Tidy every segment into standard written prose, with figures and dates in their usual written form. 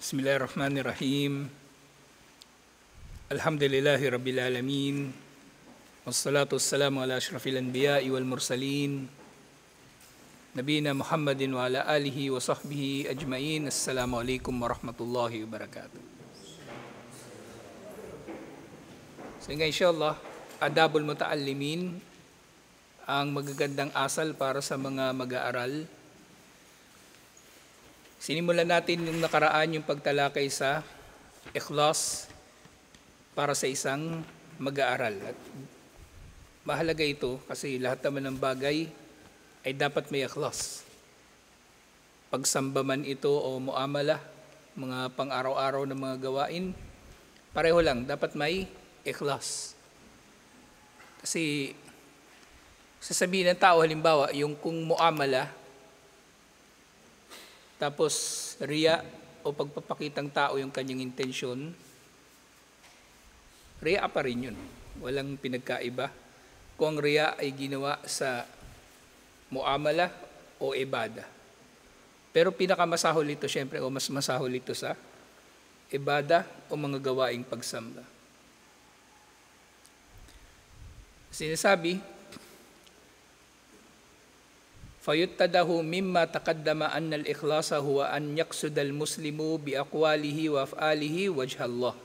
Bismillahirrahmanirrahim. Alhamdulillahi Rabbil Alamin. Wassalatu wassalamu ala ashrafil anbiya'i wal mursalin. Nabiyina Muhammadin wa ala alihi wa sahbihi ajma'in. Assalamualaikum warahmatullahi wabarakatuh. So nga insyaAllah, adabul muta'allimin, ang magagandang asal para sa mga mag-aaral. Sinimulan natin yung nakaraan yung pagtalakay sa ikhlas para sa isang mag-aaral. At mahalaga ito kasi lahat naman ng bagay ay dapat may ikhlas. Pagsamba man ito o muamala, mga pang-araw-araw na mga gawain, pareho lang, dapat may ikhlas. Kasi sasabihin ng tao, halimbawa, yung kung muamala, tapos riya o pagpapakitang tao yung kanyang intensyon, riya pa rin yun. Walang pinagkaiba. Kung ang riya ay ginawa sa muamala o ibada. Pero pinakamasahol ito syempre o mas masahol ito sa ibada o mga gawaing pagsamba. Sinasabi, fayuttadahu mimma taqaddama anna al-ikhlasa huwa an yaqsuda al-muslimu bi aqwalihi wa af'alihi wajha Allah.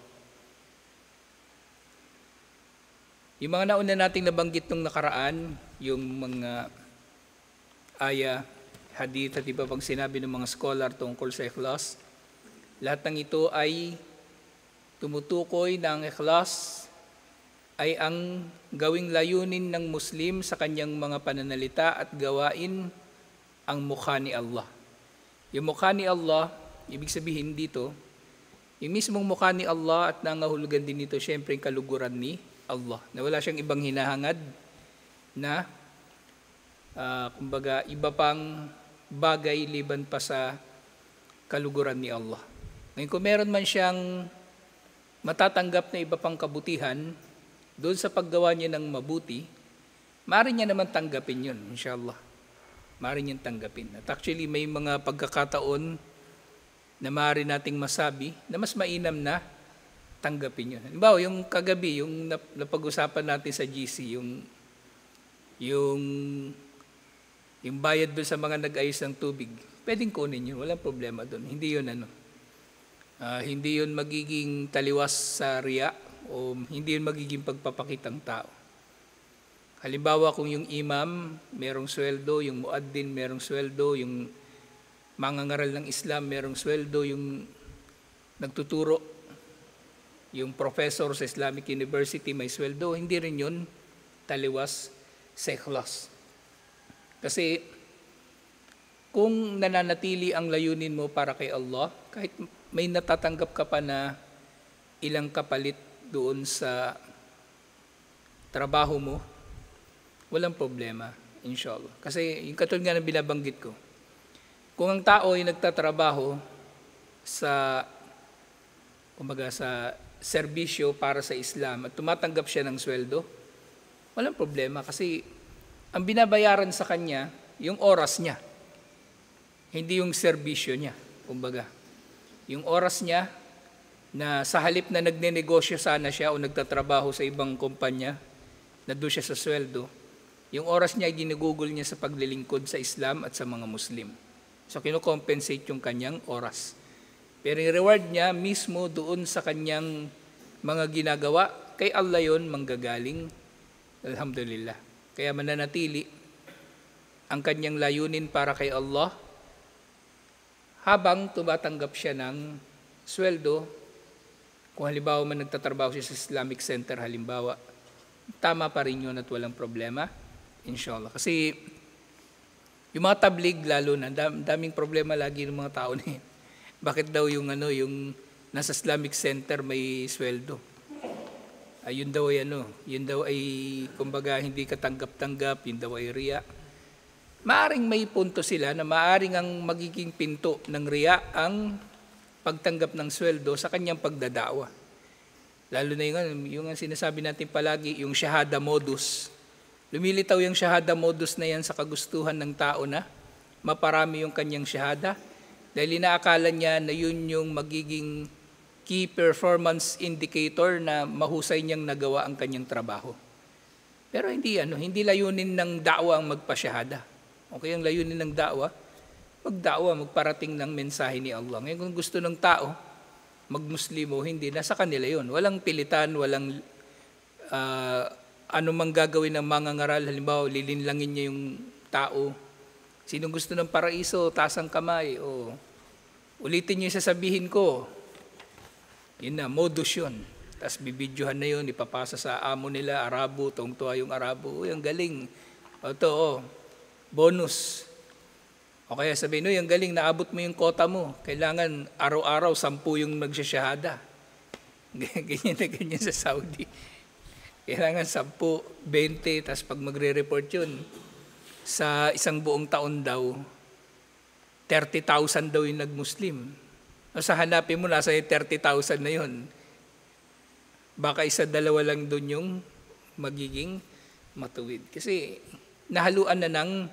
Yung mga nauna nating nabanggit nung nakaraan, yung mga aya, hadith at iba pang sinabi ng mga scholar tungkol sa ikhlas, lahat ng ito ay tumutukoy na ang ikhlas ay ang gawing layunin ng Muslim sa kanyang mga pananalita at gawain ang mukha ni Allah. Yung mukha ni Allah, ibig sabihin dito, yung mismong mukha ni Allah at nangahulugan din nito syempre yung kaluguran ni Allah. Na wala siyang ibang hinahangad na kumbaga iba pang bagay liban pa sa kaluguran ni Allah. Ngayon kung meron man siyang matatanggap na iba pang kabutihan, doon sa paggawa niya ng mabuti, maaari niya naman tanggapin yun, inshallah. Maaari niyang tanggapin. At actually, may mga pagkakataon na maaari nating masabi na mas mainam na tanggapin yun. Halimbawa, yung kagabi, yung napag-usapan natin sa GC, yung bayad doon sa mga nag-ayos ng tubig, pwedeng kunin yun, walang problema doon. Hindi yun hindi yun magiging taliwas sa riya, o hindi yun magiging pagpapakitang tao. Halimbawa kung yung imam merong sweldo, yung muaddin merong sweldo, yung mangangaral ng Islam merong sweldo, yung nagtuturo, yung professor sa Islamic University may sweldo, hindi rin yun taliwas sa ikhlas. Kasi kung nananatili ang layunin mo para kay Allah, kahit may natatanggap ka pa na ilang kapalit doon sa trabaho mo, walang problema, inshallah. Kasi yung katulad nga ng binabanggit ko, kung ang tao ay nagtatrabaho sa, kumbaga sa serbisyo para sa Islam at tumatanggap siya ng sweldo, walang problema kasi ang binabayaran sa kanya, yung oras niya, hindi yung serbisyo niya, kumbaga. Yung oras niya, na sa halip na nagnenegosyo sana siya o nagtatrabaho sa ibang kumpanya, na doon siya sa sweldo, yung oras niya ay ginugugol niya sa paglilingkod sa Islam at sa mga Muslim. So, kino-compensate yung kanyang oras. Pero yung reward niya mismo doon sa kanyang mga ginagawa, kay Allah yun manggagaling. Alhamdulillah. Kaya mananatili ang kanyang layunin para kay Allah habang tumatanggap siya ng sweldo. Kung halimbawa man nagtatrabaho siya sa Islamic Center, halimbawa, tama pa rin yun at walang problema, inshallah. Kasi yung mga tablig, lalo na, daming problema lagi ng mga tao na yun. Bakit daw yung nasa Islamic Center may sweldo? Yun daw ay kumbaga hindi katanggap-tanggap, yun daw ay riya. Maaring may punto sila na maaring ang magiging pinto ng riya ang pagtanggap ng sweldo sa kanyang pagdadawa. Lalo na yung sinasabi natin palagi, yung shahada modus. Lumilitaw yung shahada modus na yan sa kagustuhan ng tao na maparami yung kanyang shahada Dahil inaakala niya na yun yung magiging key performance indicator na mahusay niyang nagawa ang kanyang trabaho. Pero hindi layunin ng da'wa ang magpasyahada. Okay, ang layunin ng da'wa, magparating ng mensahe ni Allah. Ngayon kung gusto ng tao, magmuslimo, hindi, nasa kanila yun. Walang pilitan, walang anumang gagawin ng mga ngaral. Halimbawa, lilinlangin niya yung tao. Sinong gusto ng paraiso, taas ang kamay. O ulitin niyo yung sasabihin ko. Yun na, modus yun. Tapos bibidyohan na yun, ipapasa sa amo nila, Arabo, tuwang-tuwa yung Arabo. Uy, ang galing. O ito, bonus. O kaya sabihin, uy, ang galing, naabot mo yung kota mo. Kailangan araw-araw, 10 yung nagsisyahada. Ganyan na ganyan sa Saudi. Kailangan 10, 20, tapos pag magre-report yun, sa isang buong taon daw, 30,000 daw yung nag-Muslim. O sa hanapin mo, nasa 30,000 na yun. Baka 1-2 lang doon yung magiging matuwid. Kasi nahaluan na ng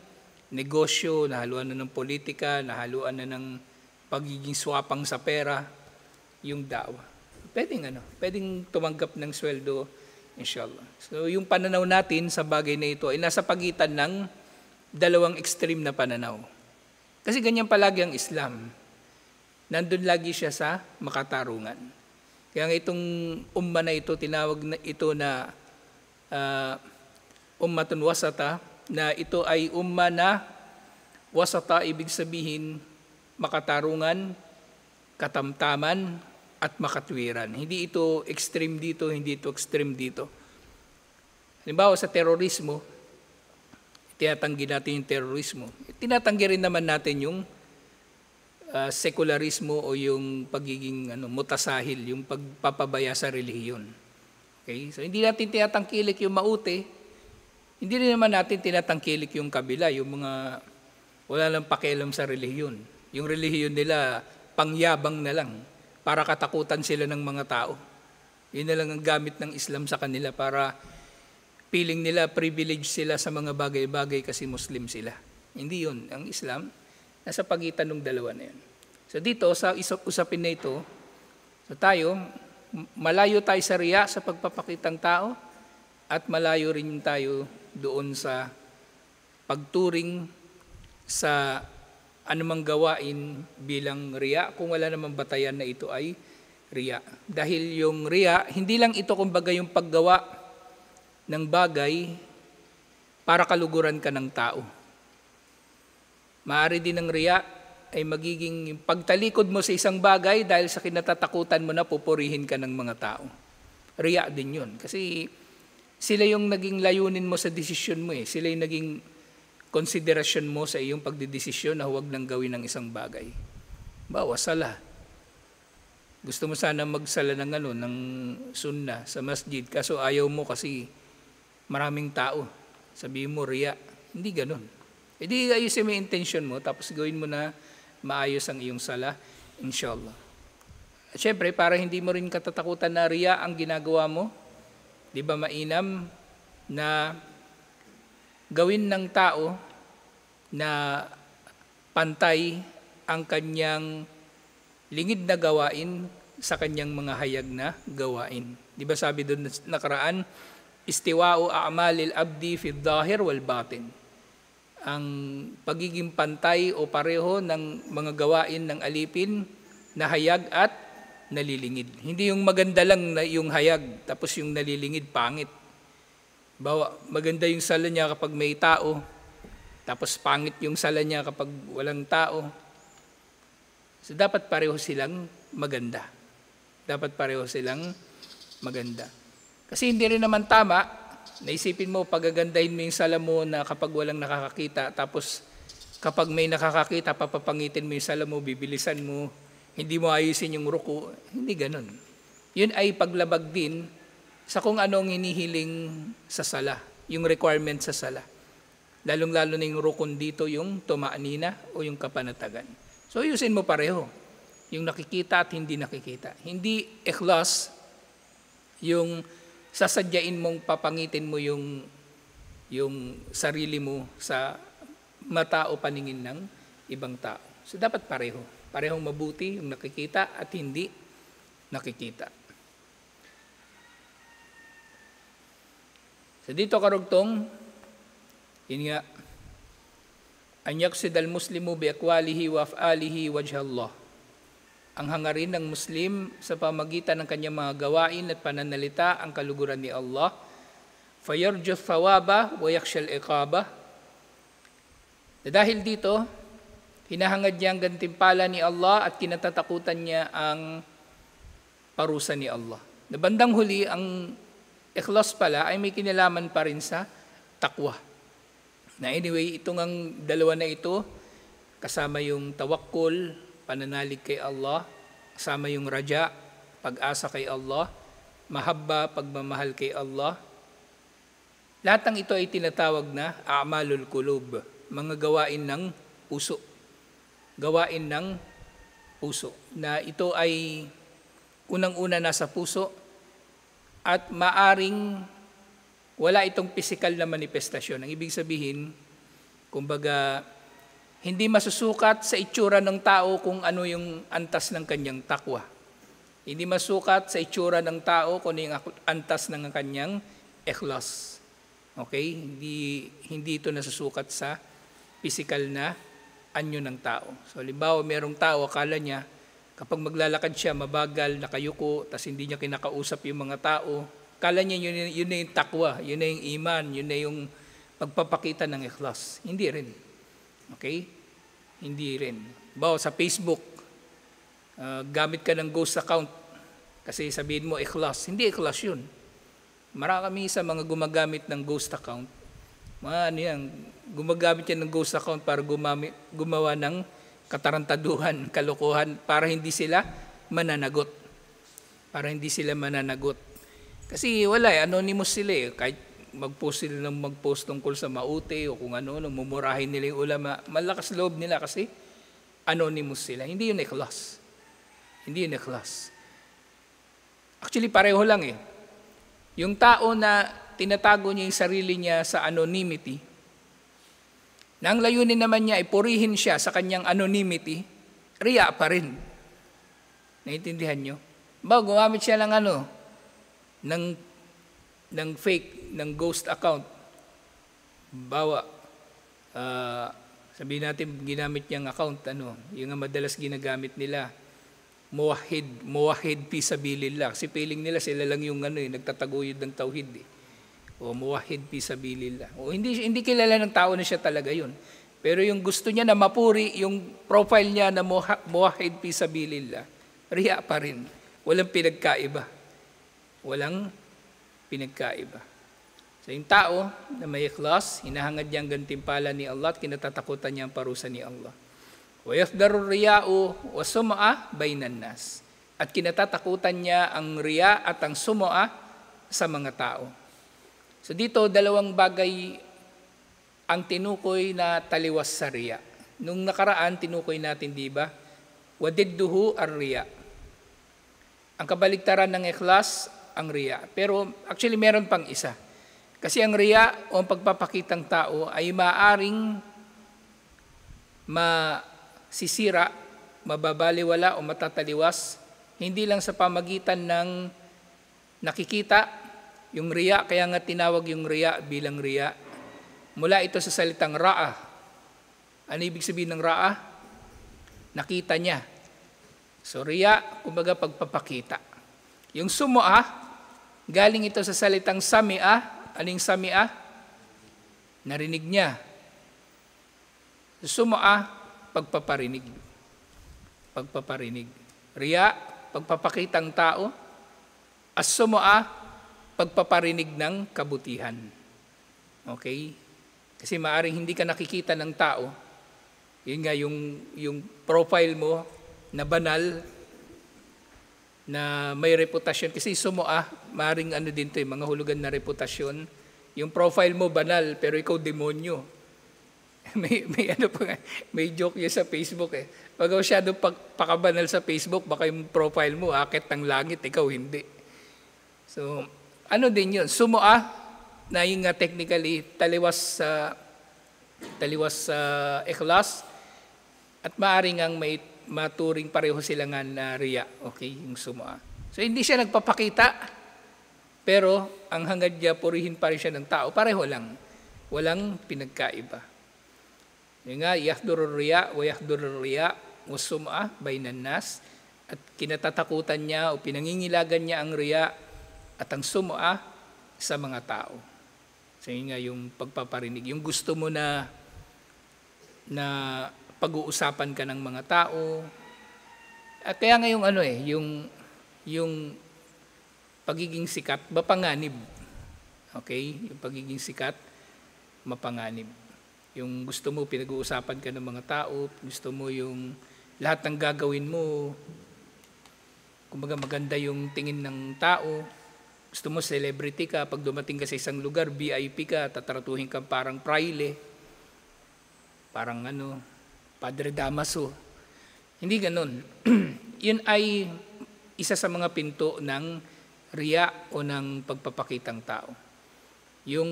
negosyo, nahaluan na ng politika, nahaluan na ng pagiging swapang sa pera, yung da'wa. Pwedeng tumanggap ng sweldo, inshallah. So yung pananaw natin sa bagay na ito ay nasa pagitan ng dalawang extreme na pananaw. Kasi ganyan palagi ang Islam. Nandun lagi siya sa makatarungan. Kaya itong umma na ito, tinawag na ito na ummatun wasata, na ito ay umma na wasata, ibig sabihin makatarungan, katamtaman, at makatwiran. Hindi ito extreme dito, hindi ito extreme dito. Halimbawa sa terorismo, tinatanggi natin yung terorismo. Tinatanggi rin naman natin yung sekularismo o yung pagiging mutasahil, yung pagpapabaya sa relihiyon. Okay? So hindi natin tinatangkilik yung mauti, hindi rin naman natin tinatangkilik yung kabila, yung mga wala lang pakialam sa relihiyon. Yung relihiyon nila, pangyabang na lang, para katakutan sila ng mga tao. Yun na lang ang gamit ng Islam sa kanila para feeling nila privilege sila sa mga bagay-bagay kasi Muslim sila. Hindi yun. Ang Islam, nasa pagitan ng dalawa na yun. So dito, sa usapin na ito, so tayo, malayo tayo sa riya, sa pagpapakitang tao, at malayo rin tayo doon sa pagturing sa anumang gawain bilang riya, kung wala namang batayan na ito ay riya. Dahil yung riya, hindi lang ito kumbaga yung paggawa ng bagay para kaluguran ka ng tao. Maaari din ng riya ay magiging pagtalikod mo sa isang bagay dahil sa kinatatakutan mo na pupurihin ka ng mga tao. Riya din yun. Kasi sila yung naging layunin mo sa desisyon mo eh. Sila yung naging konsiderasyon mo sa iyong pagdidesisyon na huwag nang gawin ng isang bagay. Bawa, sala. Gusto mo sana magsala ng sunnah sa masjid, kaso ayaw mo kasi maraming tao. Sabihin mo, riya. Hindi ganun. E di ayusin mo yung intention mo, tapos gawin mo na maayos ang iyong sala, inshallah. At syempre, para hindi mo rin katatakutan na riya ang ginagawa mo, di ba mainam na gawin ng tao na pantay ang kanyang lingid na gawain sa kanyang mga hayag na gawain. Di ba sabi doon nakaraan, istiwa'u a'malil abdi fi dhahir wal batin. Ang pagiging pantay o pareho ng mga gawain ng alipin na hayag at nalilingid. Hindi yung maganda lang na yung hayag tapos yung nalilingid pangit. Bawa, maganda yung sala niya kapag may tao, tapos pangit yung sala niya kapag walang tao. So dapat pareho silang maganda. Dapat pareho silang maganda. Kasi hindi rin naman tama, naisipin mo, pagagandahin mo yung sala mo na kapag walang nakakakita, tapos kapag may nakakakita, papapangitin mo yung sala mo, bibilisan mo, hindi mo ayusin yung ruko, hindi ganun. Yun ay paglabag din sa kung anong hinihiling sa sala, yung requirement sa sala. Lalong-lalo na yung rukun dito, yung tuma'nina o yung kapanatagan. So, ayusin mo pareho, yung nakikita at hindi nakikita. Hindi ikhlas, yung sasadyain mong papangitin mo yung sarili mo sa mata o paningin ng ibang tao. So, dapat pareho. Parehong mabuti yung nakikita at hindi nakikita. So dito karugtong, yun nga, an yaqsid al-muslimu bi aqwalihi wa af'alihi wajha Allah. Ang hangarin ng Muslim sa pamagitan ng kanyang mga gawain at pananalita ang kaluguran ni Allah. Fayarju thawaba wa yakhsha al-iqaba. Dahil dito, hinahangad niya ang gantimpala ni Allah at kinatatakutan niya ang parusa ni Allah. Na bandang huli, ang ikhlas pala ay may kinalaman pa rin sa takwa. Na anyway, itong ang dalawa na ito, kasama yung tawakkul, pananalig kay Allah, kasama yung raja, pag-asa kay Allah, mahabba, pagmamahal kay Allah. Lahat ng ito ay tinatawag na a'malul qulub, mga gawain ng puso. Gawain ng puso. Na ito ay unang-una nasa puso at maaring wala itong physical na manifestasyon. Ang ibig sabihin, kumbaga, hindi masusukat sa itsura ng tao kung ano yung antas ng kanyang takwa. Hindi masukat sa itsura ng tao kung ano yung antas ng kanyang ikhlas. Okay? Hindi ito nasusukat sa physical na anyo ng tao. So, halimbawa, merong tao, akala niya, kapag maglalakad siya, mabagal, nakayuko, tas hindi niya kinakausap yung mga tao, akala niya yun na yung takwa, yun na yung iman, yun na yung pagpapakita ng ikhlas. Hindi rin. Okay? Hindi rin. Bawa sa Facebook, gamit ka ng ghost account kasi sabihin mo ikhlas. Hindi ikhlas yun. Marami sa mga gumagamit ng ghost account, gumagamit yan ng ghost account para gumawa ng katarantaduhan, kalokohan, para hindi sila mananagot. Para hindi sila mananagot. Kasi wala anonymous sila eh. Kahit mag-post sila ng mag-post tungkol sa maute o kung ano, mumurahin nila yung ulama, malakas loob nila kasi anonymous sila. Hindi yun ikhlas. Hindi yun ikhlas. Actually, pareho lang eh. Yung tao na tinatago niya yung sarili niya sa anonymity, na ang layunin naman niya ay purihin siya sa kanyang anonymity, riya pa rin. Naiintindihan nyo? Gumamit siya ng ng fake, ng ghost account. Bawa, sabihin natin, ginamit niyang account, yung madalas ginagamit nila, muwahid fi sabilillah. Kasi feeling nila sila lang yung nagtataguyod ng tauhid eh. O muwahid fi sabilillah. O hindi kilala ng tao na siya talaga yun. Pero yung gusto niya na mapuri, yung profile niya na muwahid fi sabilillah, riya pa rin. Walang pinagkaiba. Walang pinagkaiba. So yung tao na may ikhlas, hinahangad niya ang gantimpala ni Allah at kinatatakutan niya ang parusa ni Allah. Wa yafdaru riya'u wa sum'a bainan nas. At kinatatakutan niya ang riya at ang sum'a sa mga tao. So dito, dalawang bagay ang tinukoy na taliwas sa riya. Nung nakaraan, tinukoy natin, di ba? Wadidduhu ar-riya. Ang kabaligtaran ng ikhlas, ang riya. Pero actually, meron pang isa. Kasi ang riya o ang pagpapakitang tao ay maaring masisira, mababaliwala o matataliwas, hindi lang sa pamagitan ng nakikita, yung riya, kaya nga tinawag yung riya bilang riya. Mula ito sa salitang ra'a. Ano ibig sabihin ng ra'a? Nakita niya. So riya, kumbaga pagpapakita. Yung sumu'a, galing ito sa salitang sami'a. Aling sami'a? Narinig niya. Sumu'a, pagpaparinig. Pagpaparinig. Riya, pagpapakitang tao. As-sumu'a, pagpaparinig ng kabutihan. Okay? Kasi maaring hindi ka nakikita ng tao. Yun nga, yung profile mo na banal, na may reputasyon. Kasi sumu'a, maaring din to, mga hulugan na reputasyon. Yung profile mo banal, pero ikaw demonyo. may joke yun sa Facebook eh. Pag masyadong pakabanal sa Facebook, baka yung profile mo, akit ng langit, ikaw hindi. So, din yun? Sumu'a, na yung technically, taliwas sa ikhlas, at maaring ang maturing pareho sila nga na riya, okay, yung sum'a. So hindi siya nagpapakita, pero ang hangad niya, purihin pa rin siya ng tao, pareho lang, walang pinagkaiba. Yung nga, yahdurur riya wa yahdurur riya wa sum'a bainan nas, at kinatatakutan niya o pinangingilagan niya ang riya at ang sum'a sa mga tao. So yun nga yung pagpaparinig, yung gusto mo na pag-uusapan ka ng mga tao. At kaya nga yung yung pagiging sikat, mapanganib. Okay? Yung pagiging sikat, mapanganib. Yung gusto mo, pinag-uusapan ka ng mga tao, gusto mo yung lahat ng gagawin mo, kumbaga maganda yung tingin ng tao, gusto mo celebrity ka, pag dumating ka sa isang lugar, VIP ka, tatratuhin ka parang praile, parang Padre Damaso. Hindi ganun. Yun ay isa sa mga pinto ng riya o ng pagpapakitang tao. Yung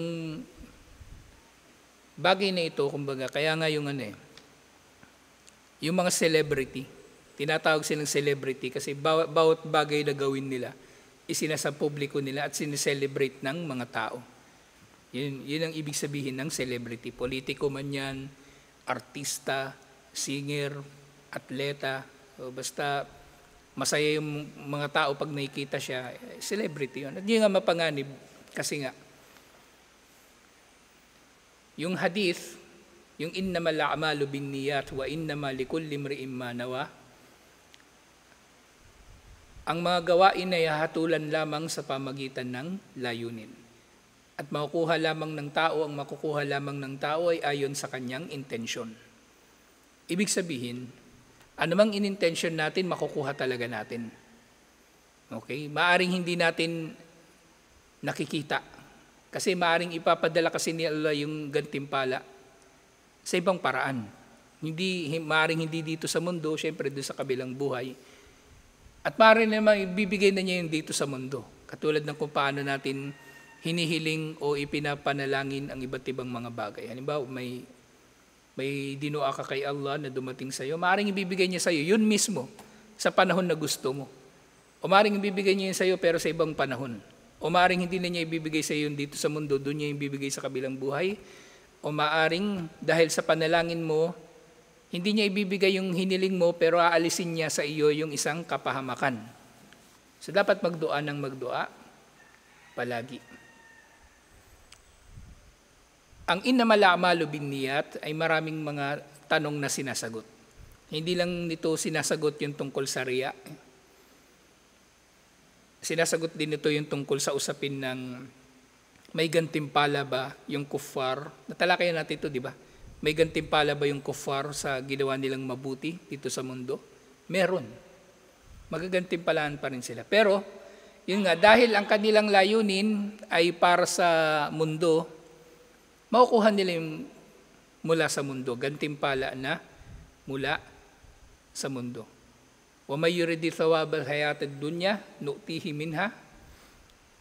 bagay na ito, kumbaga, kaya nga yung yung mga celebrity, tinatawag silang celebrity kasi bawat bagay na gawin nila, isinasa publiko nila at sineselebrate ng mga tao. Yun ang ibig sabihin ng celebrity. Politiko man yan, artista, singer, atleta, o basta masaya yung mga tao pag nakikita siya, celebrity yun. At yun nga mapanganib kasi nga, yung hadith, yung innamal a'malu binniyat wa innamal likulli imri'in ma nawa, ang mga gawain ay hahatulan lamang sa pamagitan ng layunin. At makukuha lamang ng tao, ang makukuha lamang ng tao ay ayon sa kanyang intensyon. Ibig sabihin, anumang in-intention natin, makukuha talaga natin. Okay? Maaring hindi natin nakikita. Kasi maaring ipapadala kasi ni Allah yung gantimpala sa ibang paraan. Maaring hindi dito sa mundo, syempre doon sa kabilang buhay. At maaring naman ibibigay na niya yung dito sa mundo. Katulad ng kung paano natin hinihiling o ipinapanalangin ang iba't ibang mga bagay. Halimbawa, may dinua ka kay Allah na dumating sa iyo, maaring ibibigay niya sa iyo yun mismo sa panahon na gusto mo. O maaring ibibigay niya yun sa iyo pero sa ibang panahon. O maaring hindi na niya ibibigay sa iyo dito sa mundo, doon niya ibibigay sa kabilang buhay. O maaring dahil sa panalangin mo, hindi niya ibibigay yung hiniling mo pero aalisin niya sa iyo yung isang kapahamakan. So dapat magdua ng magdua palagi. Ang innamal a'malu binniyat ay maraming mga tanong na sinasagot. Hindi lang nito sinasagot yung tungkol sa riya. Sinasagot din ito yung tungkol sa usapin ng may gantimpala ba yung kuffar. Natalakayan natin ito, di ba? May gantimpala ba yung kuffar sa ginawa nilang mabuti dito sa mundo? Meron. Magagantimpalaan pa rin sila. Pero, yun nga, dahil ang kanilang layunin ay para sa mundo, makukuha nila yung mula sa mundo, gantimpala na mula sa mundo. Wa may yuridi thawabal hayatad dunya, nu'tihi minha.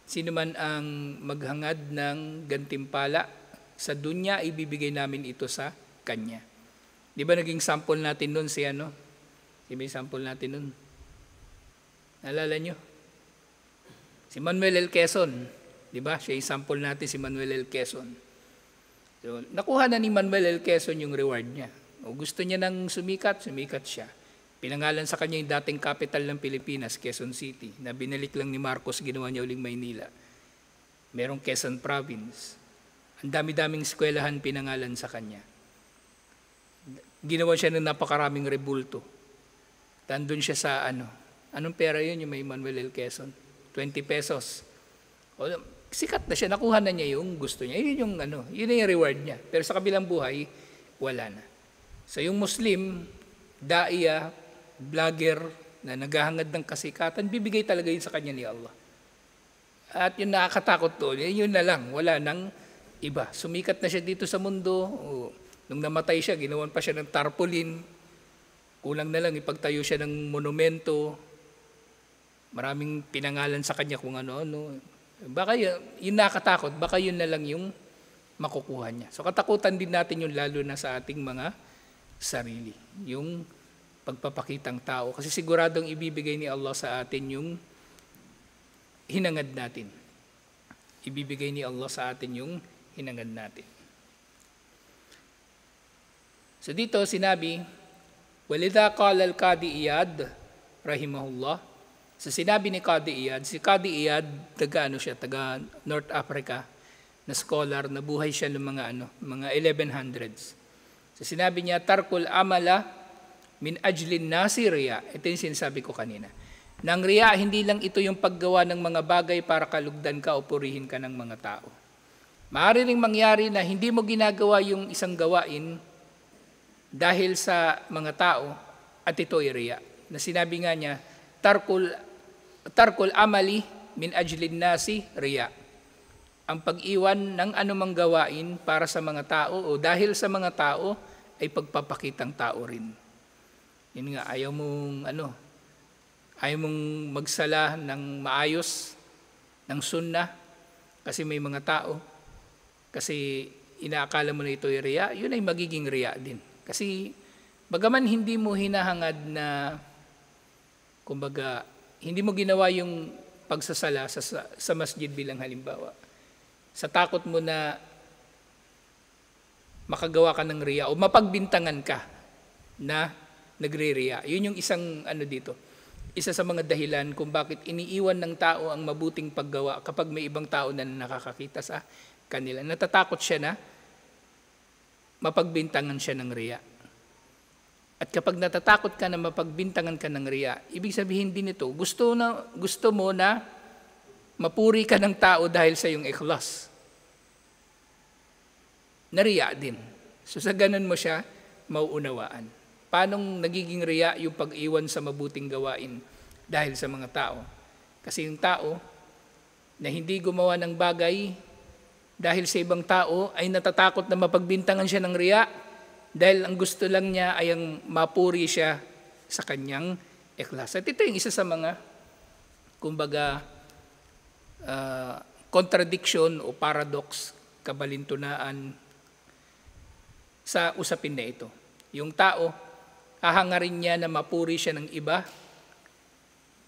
Sino man ang maghangad ng gantimpala sa dunya, ibibigay namin ito sa kanya. Di ba naging sample natin nun si Di ba yung sample natin nun? Naalala nyo? Si Manuel L. Quezon. Di ba? Siya yung sample natin, si Manuel L. Quezon. So, nakuha na ni Manuel L. Quezon yung reward niya. O gusto niya nang sumikat siya. Pinangalan sa kanya yung dating capital ng Pilipinas, Quezon City, na binalik lang ni Marcos, ginawa niya uling Maynila. Merong Quezon Province. Ang dami-daming eskwelahan pinangalan sa kanya. Ginawa siya ng napakaraming rebulto. Tandun siya sa anong pera yun yung may Manuel L. Quezon? 20 pesos. O, sikat na siya, nakuha na niya yung gusto niya. Yun yung reward niya. Pero sa kabilang buhay, wala na. So yung Muslim, daiya, vlogger na naghahangad ng kasikatan, bibigay talaga yun sa kanya ni Allah. At yung nakakatakot to, yun na lang, wala nang iba. Sumikat na siya dito sa mundo. Nung namatay siya, ginawan pa siya ng tarpaulin. Kulang na lang, ipagtayo siya ng monumento. Maraming pinangalan sa kanya kung ano-ano. Baka yun nakakatakot, baka yun na lang yung makukuha niya. So katakutan din natin yung lalo na sa ating mga sarili. Yung pagpapakitang tao. Kasi siguradong ibibigay ni Allah sa atin yung hinangad natin. Ibibigay ni Allah sa atin yung hinangad natin. So dito sinabi, walidha qala al-Qadi Iyad rahimahullah. So sinabi ni Qadi Iyad, si Qadi Iyad taga North Africa na scholar, na buhay siya ng mga 1100s. So sinabi niya, tarkul amala min ajlin nasi riya. Ito yung sinasabi ko kanina. Nang riya, hindi lang ito yung paggawa ng mga bagay para kalugdan ka o purihin ka ng mga tao. Maaari ring mangyari na hindi mo ginagawa yung isang gawain dahil sa mga tao at ito ay riya. Na sinabi nga niya, tarkul amali min ajlin nasi riya. Ang pag-iwan ng anumang gawain para sa mga tao o dahil sa mga tao ay pagpapakitang tao rin. Yun nga, ayaw mong magsala ng maayos, ng sunnah, kasi may mga tao, kasi inaakala mo na ito ay riya, yun ay magiging riya din. Kasi bagaman hindi mo hinahangad na, kumbaga, hindi mo ginawa yung pagsasala sa masjid bilang halimbawa, sa takot mo na makagawa ka ng riya o mapagbintangan ka na nagre-riya. Yun yung isang dito. Isa sa mga dahilan kung bakit iniiwan ng tao ang mabuting paggawa kapag may ibang tao na nakakakita sa kanila. Natatakot siya na mapagbintangan siya ng riya. At kapag natatakot ka na mapagbintangan ka ng riya, ibig sabihin din ito, gusto mo na mapuri ka ng tao dahil sa iyong ikhlas. Nariya din. So sa ganun mo siya mauunawaan. Paanong nagiging riya yung pag-iwan sa mabuting gawain dahil sa mga tao? Kasi yung tao na hindi gumawa ng bagay dahil sa ibang tao ay natatakot na mapagbintangan siya ng riya dahil ang gusto lang niya ay ang mapuri siya sa kanyang ikhlas. At ito yung isa sa mga, kumbaga, contradiction o paradox, kabalintunaan sa usapin na ito. Yung tao, hahangarin niya na mapuri siya ng iba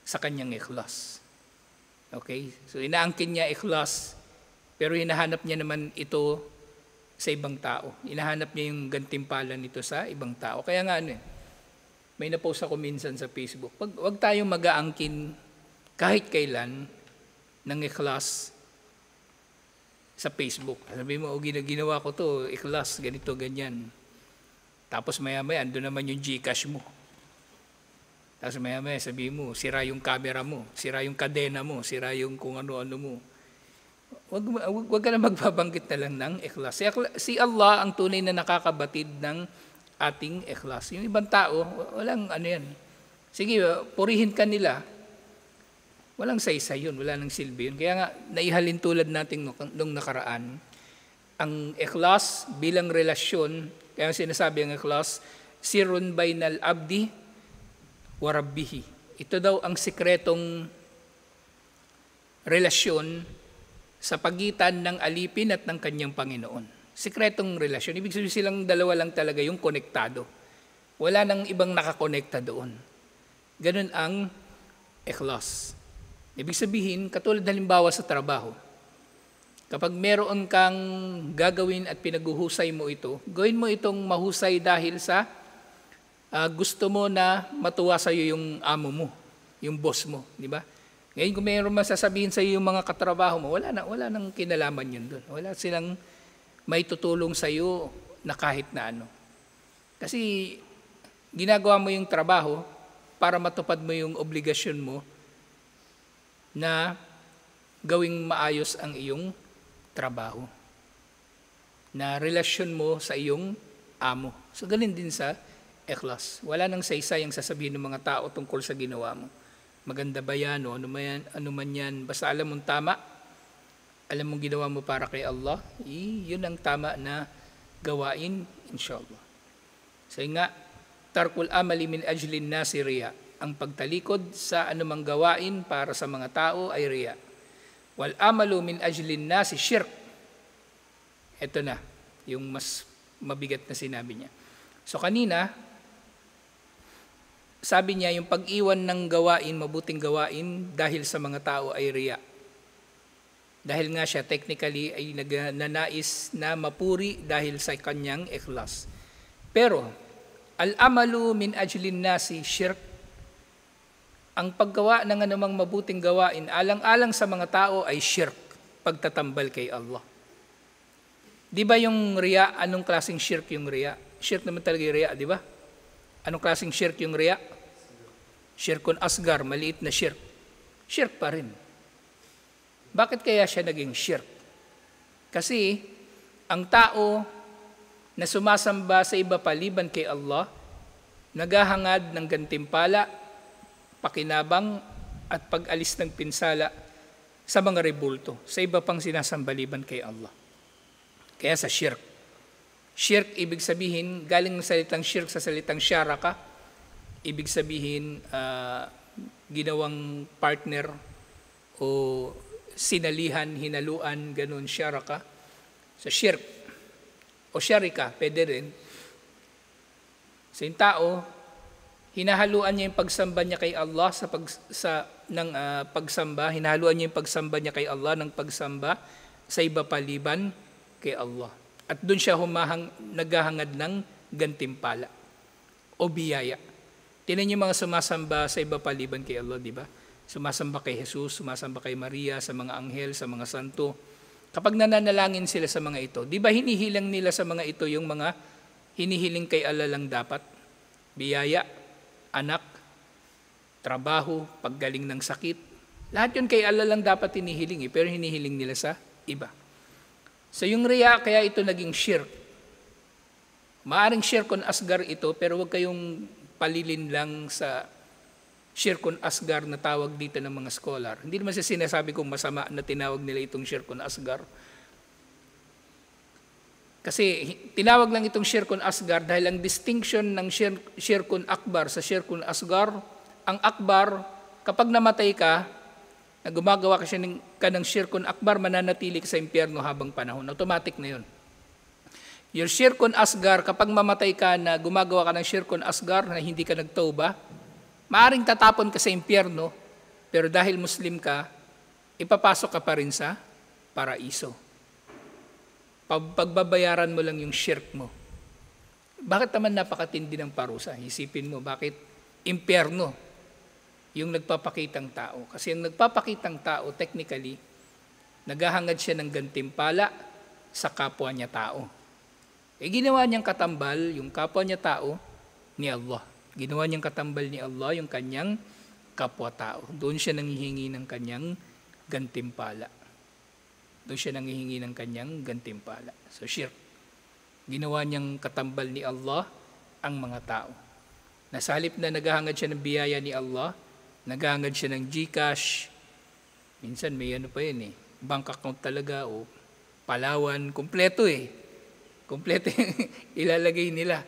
sa kanyang ikhlas. Okay? So inaangkin niya ikhlas, pero hinahanap niya naman ito sa ibang tao. Hinahanap niya yung gantimpala nito sa ibang tao. Kaya nga may napost ako minsan sa Facebook, wag tayong mag-aangkin kahit kailan ng ikhlas sa Facebook. Sabi mo, ginawa ko to, ikhlas, ganito, ganyan. Tapos maya-maya, ando naman yung GCash mo. Tapos maya-maya, sabi mo, sira yung camera mo, sira yung kadena mo, sira yung kung ano-ano mo. Wag ka na magbabanggit na lang ng ikhlas. Si Allah ang tunay na nakakabatid ng ating ikhlas. Yung ibang tao, walang yan. Sige, purihin ka nila. Walang saysay yun, wala nang silbi yun. Kaya nga, naihalin tulad natin nung nakaraan, ang ikhlas bilang relasyon, kaya sinasabi ang ikhlas, sirun bainal abdi wa rabbihi. Ito daw ang sikretong relasyon sa pagitan ng alipin at ng kanyang Panginoon. Sikretong relasyon. Ibig sabihin silang dalawa lang talaga yung konektado. Wala nang ibang nakakonekta doon. Ganun ang ikhlas. Ibig sabihin, katulad halimbawa sa trabaho, kapag meron kang gagawin at pinaguhusay mo ito, gawin mo itong mahusay dahil sa gusto mo na matuwa sa iyo yung amo mo, yung boss mo, di ba? Ngayon kung mayroon masasabihin sa iyo yung mga katrabaho mo, wala nang kinalaman yun doon. Wala silang may tutulong sa iyo na kahit na ano. Kasi ginagawa mo yung trabaho para matupad mo yung obligasyon mo na gawing maayos ang iyong trabaho. Na relasyon mo sa iyong amo. So ganun din sa ikhlas. Wala nang saysay ang sasabihin ng mga tao tungkol sa ginawa mo. Maganda ba yan o ano man yan. Basta alam mong tama, alam mong ginawa mo para kay Allah, yun ang tama na gawain, inshallah. So nga, tarkul amali min ajlin nasi riya. Ang pagtalikod sa anumang gawain para sa mga tao ay riya. Wal amalu min ajlin nasi shirk. Ito na, yung mas mabigat na sinabi niya. So kanina, sabi niya, yung pag-iwan ng gawain, mabuting gawain, dahil sa mga tao ay riya. Dahil nga siya technically ay nagnanais na mapuri dahil sa kanyang ikhlas. Pero, al-amalu min ajlin nasi shirk. Ang paggawa ng anumang mabuting gawain, alang-alang sa mga tao ay shirk, pagtatambal kay Allah. Di ba yung riya, anong klaseng shirk yung riya? Shirk naman talaga yung riya, di ba? Anong klaseng shirk yung riya? Shirkun asgar, maliit na shirk. Shirk pa rin. Bakit kaya siya naging shirk? Kasi ang tao na sumasamba sa iba paliban kay Allah, naghahangad ng gantimpala, pakinabang at pag-alis ng pinsala sa mga rebulto, sa iba pang sinasambaliban kay Allah. Kaya sa shirk. Shirk, ibig sabihin, galing ng salitang shirk sa salitang syaraka, ibig sabihin, ginawang partner o sinalihan, hinaluan, ganun, syaraka. Sa shirk o syarika, pwede rin. Sa yung tao, hinahaluan niya yung pagsamba niya kay Allah pagsamba, hinahaluan niya yung pagsamba niya kay Allah ng pagsamba sa iba paliban kay Allah. At doon siya naghahangad ng gantimpala o biyaya. Tingnan niyo mga sumasamba sa iba paliban kay Allah, di ba? Sumasamba kay Jesus, sumasamba kay Maria, sa mga anghel, sa mga santo. Kapag nananalangin sila sa mga ito, di ba hinihilang nila sa mga ito yung mga hinihiling kay Allah lang dapat? Biyaya, anak, trabaho, paggaling ng sakit. Lahat yun kay Allah lang dapat hinihiling, pero hinihiling nila sa iba. So yung riya, kaya ito naging shirk. Maaring shirkun asgar ito, pero huwag kayong palilin lang sa shirkun asgar na tawag dito ng mga scholar. Hindi naman siya sinasabi kong masama na tinawag nila itong shirkun asgar. Kasi tinawag lang itong shirkun asgar dahil ang distinction ng shirkun akbar sa shirkun asgar, ang akbar, kapag namatay ka, na gumagawa ka ng shirkun akbar, mananatili ka sa impyerno habang panahon. Automatic na yun. Yung shirkun asgar, kapag mamatay ka na gumagawa ka ng shirkun asgar na hindi ka nagtauba, maaring tatapon ka sa impyerno, pero dahil Muslim ka, ipapasok ka pa rin sa paraiso. Pagbabayaran mo lang yung shirk mo. Bakit naman napakatindi ng parusa? Isipin mo, bakit impyerno yung nagpapakitang tao? Kasi yung nagpapakitang tao, technically, naghahangad siya ng gantimpala sa kapwa niya tao. Ginawa niyang katambal yung kapwa niya tao ni Allah. Ginawa niyang katambal ni Allah yung kanyang kapwa-tao. Doon siya nanghihingi ng kanyang gantimpala. Doon siya nanghihingi ng kanyang gantimpala. So shirk. Ginawa niyang katambal ni Allah ang mga tao. Nasa halip na naghahangad siya ng biyaya ni Allah, naghahangad siya ng GCash. Minsan may ano pa yun bank account talaga o Palawan. Kompleto Kompleto ilalagay nila.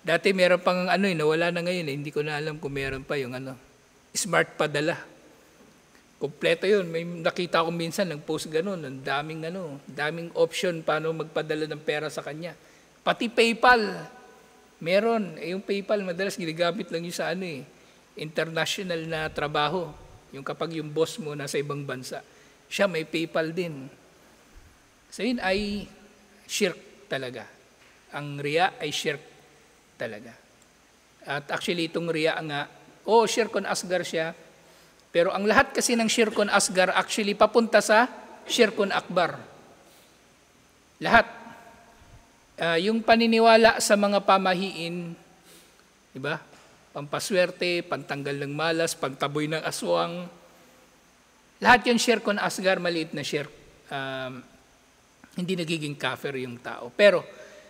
Dati meron pang nawala na ngayon hindi ko na alam kung meron pa yung smart padala. Kompleto yun. May nakita ko minsan nag-post ganun, ang daming option paano magpadala ng pera sa kanya. Pati PayPal. Meron. Yung PayPal madalas ginagamit lang yun sa international na trabaho. Yung kapag yung boss mo nasa ibang bansa, siya may PayPal din. So yun ay shirk talaga. Ang riya ay shirk talaga. At actually itong riya nga, shirkun asgar siya, pero ang lahat kasi ng shirkun asgar actually papunta sa shirkun akbar. Lahat. Yung paniniwala sa mga pamahiin, di ba? Pampaswerte, pantanggal ng malas, pantaboy ng aswang. Lahat yung shirkun asgar, maliit na shirk. Hindi nagiging kafir yung tao. Pero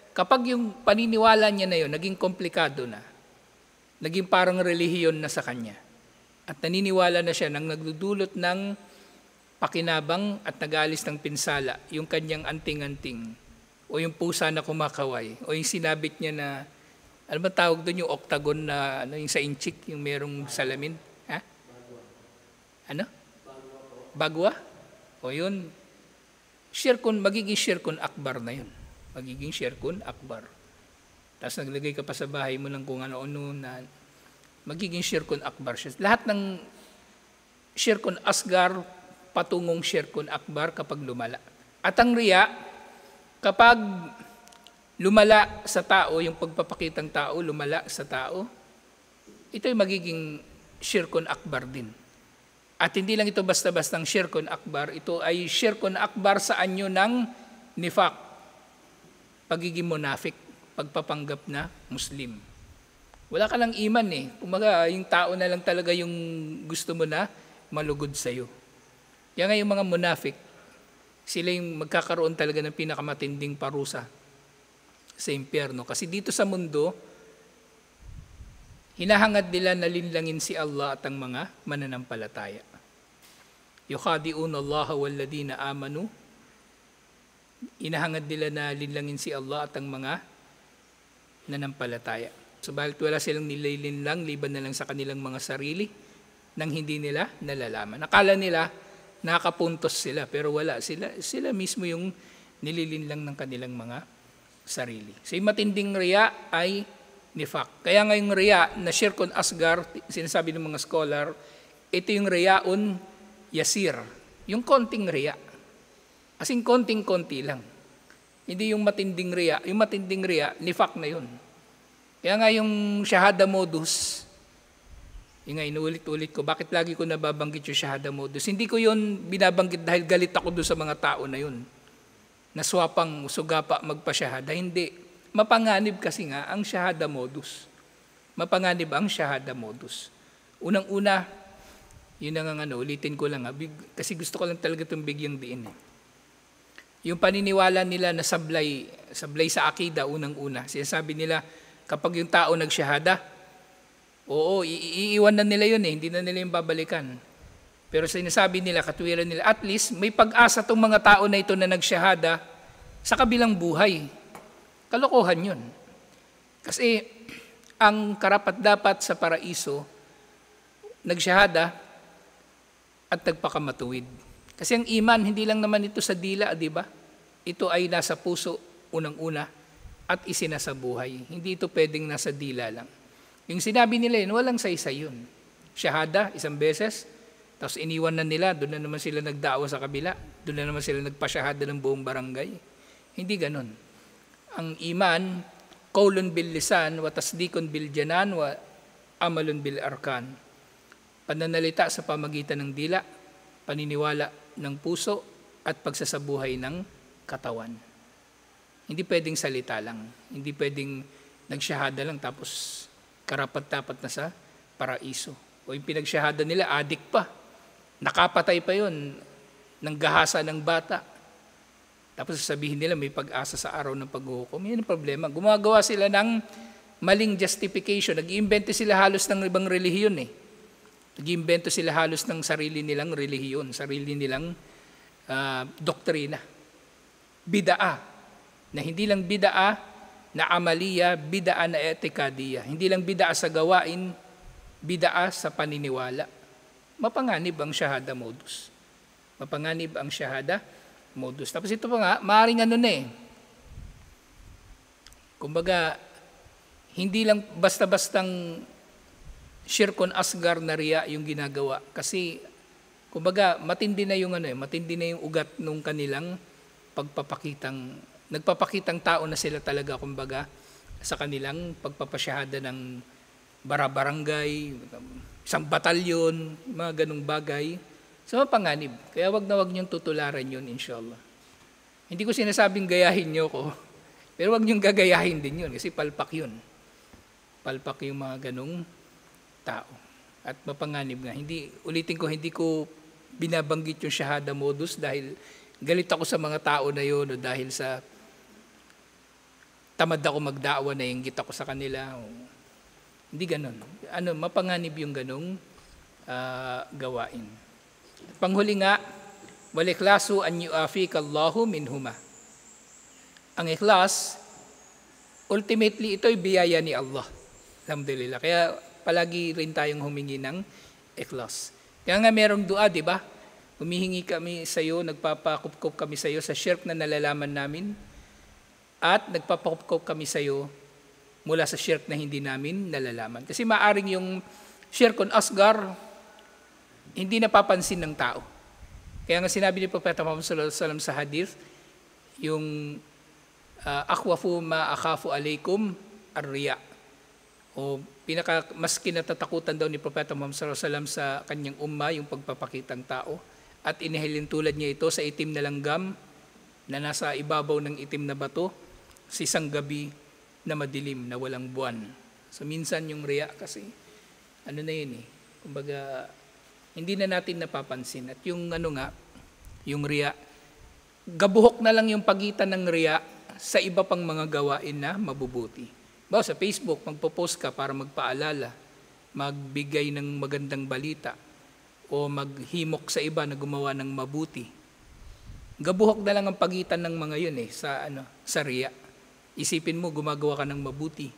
kapag yung paniniwala niya na yun, naging komplikado na, naging parang relihiyon na sa kanya, at naniniwala na siya nang nagdudulot ng pakinabang at nag-aalis ng pinsala, yung kanyang anting-anting, o yung pusa na kumakaway, o yung sinabit niya na, ano ba tawag doon, yung octagon na, yung sa inchik, yung merong salamin? Ha? Ano? Bagwa? O yun, magiging shirkun akbar na yun. Magiging shirkun akbar. Tapos naglagay ka pa sa bahay mo ng kung ano-ano na magiging syirkun akbar siya. Lahat ng syirkun asgar, patungong syirkun akbar kapag lumala. At ang riya, kapag lumala sa tao, yung pagpapakitang tao, lumala sa tao, ito'y magiging syirkun akbar din. At hindi lang ito basta-bastang syirkun akbar, ito ay syirkun akbar sa anyo ng nifaq, pagiging munafik, pagpapanggap na Muslim. Wala ka lang iman eh. Kumaga, yung tao na lang talaga yung gusto mo na malugod sa'yo. Kaya nga yung mga munafik, sila yung magkakaroon talaga ng pinakamatinding parusa sa impyerno. Kasi dito sa mundo, hinahangad nila na linlangin si Allah at ang mga mananampalataya. Yukhadi'un Allah walladina amanu. Hinahangad nila na linlangin si Allah at ang mga nanampalataya. Subalit wala silang nililinlang liban na lang sa kanilang mga sarili nang hindi nila nalalaman. Akala nila nakapuntos sila pero wala. Sila mismo yung nililinlang ng kanilang mga sarili. So yung matinding riya ay nifaq. Kaya nga yung riya na syirkun asgar, sinasabi ng mga scholar, ito yung riyaun yasir. Yung konting riya. As in konting-konti lang. Hindi yung matinding riya. Yung matinding riya, nifaq na yun. Kaya nga yung shahada modus, yung nga inuulit-ulit ko, bakit lagi ko nababanggit yung shahada modus? Hindi ko yun binabanggit dahil galit ako doon sa mga tao na yun. Naswapang sugapa magpa-shahada. Hindi. Mapanganib kasi nga ang shahada modus. Mapanganib ang shahada modus. Unang-una, yun ang ulitin ko lang kasi gusto ko lang talaga itong bigyang diin. Yung paniniwala nila na sablay sa akida unang-una. Sinasabi nila, kapag yung tao nagshahada, oo, iiwan na nila yun hindi na nila yung babalikan. Pero sinasabi nila, katwiran nila, at least may pag-asa tong mga tao na ito na nagshahada sa kabilang buhay. Kalokohan yun. Kasi ang karapat-dapat sa paraiso, nagshahada at nagpakamatuwid. Kasi ang iman, hindi lang naman ito sa dila, di ba? Ito ay nasa puso, unang-una, at isinasa buhay. Hindi ito pwedeng nasa dila lang. Yung sinabi nila yun, walang saysay yun. Shahada, isang beses, tapos iniwan na nila, doon na naman sila nagdaawa sa kabila, doon na naman sila nagpasyahada ng buong barangay. Hindi ganon. Ang iman, qaulun bil lisan, wa tasdikun bil janan, wa amalun bil arkan. Pananalita sa pamagitan ng dila, paniniwala ng puso, at pagsasabuhay ng katawan. Hindi pwedeng salita lang. Hindi pwedeng nagsyahada lang tapos karapat-dapat na sa paraiso. O yung pinagsyahada nila, adik pa. Nakapatay pa yun ng gahasa ng bata. Tapos sasabihin nila may pag-asa sa araw ng paghuhukom. Yan ang problema. Gumagawa sila ng maling justification. Nag-iimbento sila halos ng ibang relihiyon Nag-iimbento sila halos ng sarili nilang relihiyon, sarili nilang doktrina. Bidaa. Na hindi lang bidaa na amaliya, bidaa na etikadiya. Hindi lang bidaa sa gawain, bidaa sa paniniwala. Mapanganib ang shahada modus. Mapanganib ang shahada modus. Tapos ito pa nga, maaaring kumbaga, hindi lang basta-bastang syirkun asgar na riya yung ginagawa. Kasi, kumbaga, matindi na yung ugat nung kanilang nagpapakitang tao na sila talaga, kumbaga, sa kanilang pagpapasyahada ng barabarangay, isang batalyon, mga ganung bagay. So, mapanganib. Kaya wag niyong tutularan yun, inshallah. Hindi ko sinasabing gayahin niyo ko, pero wag niyong gagayahin din yun, kasi palpak yun. Palpak yung mga ganung tao. At mapanganib nga. Ulitin ko, hindi ko binabanggit yung shahada modus dahil galit ako sa mga tao na yun o dahil sa tamad ako magdaawa na inggit ako sa kanila. Hindi ganon. Mapanganib yung ganong gawain. At panghuli nga, walikhlasu an yu'afika Allahu minhuma. Ang ikhlas, ultimately ito'y biyaya ni Allah. Alhamdulillah. Kaya palagi rin tayong humingi ng ikhlas. Kaya nga merong dua, di ba? Humihingi kami sa iyo, nagpapakupkop kami sa iyo sa shirk na nalalaman namin, at nagpapakupkop kami sa iyo mula sa shirk na hindi namin nalalaman. Kasi maaring yung shirkun asgar, hindi napapansin ng tao. Kaya nga sinabi ni Propeta Muhammad sallallahu alaihi wasallam sa hadith, yung akhwafu ma akhafu alaikum ar-riya. O mas kinatatakutan daw ni Propeta Muhammad sallallahu alaihi wasallam sa kanyang umma yung pagpapakitang tao, at inihilin tulad niya ito sa itim na langgam na nasa ibabaw ng itim na bato sa isang gabi na madilim na walang buwan. So minsan yung riya kasi ano na yun kumbaga hindi na natin napapansin. At yung yung riya, gabuhok na lang yung pagitan ng riya sa iba pang mga gawain na mabubuti. Sa Facebook, magpo-post ka para magpaalala, magbigay ng magandang balita, o maghimok sa iba na gumawa ng mabuti. Gabuhok na lang ang pagitan ng mga yun sa riya. Isipin mo, gumagawa ka ng mabuti,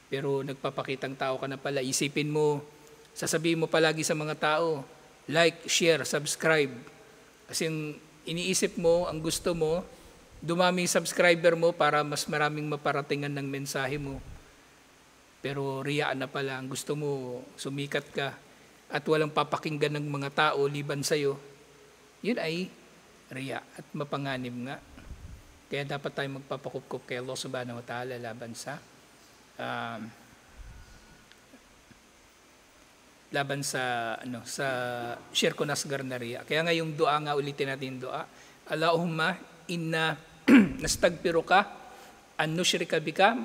pero nagpapakitang tao ka na pala. Isipin mo, sasabihin mo palagi sa mga tao, like, share, subscribe. Kasi yung iniisip mo, ang gusto mo, dumami yung subscriber mo para mas maraming maparatingan ng mensahe mo. Pero riyaan na pala, ang gusto mo, sumikat ka at walang papakinggan ng mga tao liban sa'yo, yun ay riya at mapanganib nga. Kaya dapat tayo magpapakupkup kay Allah subhanahu wa ta'ala laban sa shirkun asgar na riya. Kaya nga yung dua nga, ulitin natin yung dua. Allahumma inna nastagfiruka an nushrika bika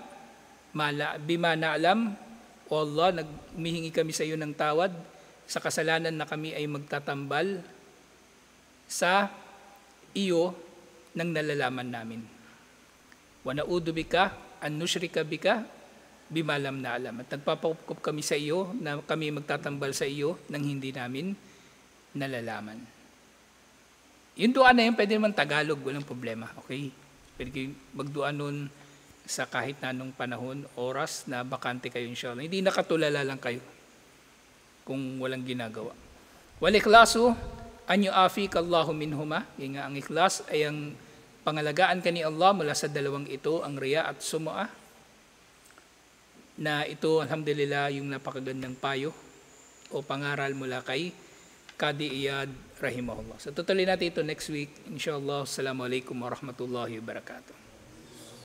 bima na'lam. O Allah, humihingi kami sa iyo ng tawad sa kasalanan na kami ay magtatambal sa iyo ng nalalaman namin. Wa na'udhu bika an nushrika bika bima lam na'lam. At nagpapakupkup kami sa iyo na kami magtatambal sa iyo ng hindi namin nalalaman. Yung dua na yun, pwede naman Tagalog, walang problema. Okay? Pwede magdua nun sa kahit na anong panahon, oras na bakante kayo inshallah. Hindi nakatulala lang kayo kung walang ginagawa. Wal ikhlasu an yu'afik Allahu minhuma. Yung nga, ang ikhlas ay ang pangalagaan ka ni Allah mula sa dalawang ito, ang riya at sum'a. Na ito, alhamdulillah, yung napakagandang payo o pangaral mula kay Qadi Iyad rahimahullah. So tutuloy natin ito next week. Inshallah. Assalamualaikum warahmatullahi wabarakatuh.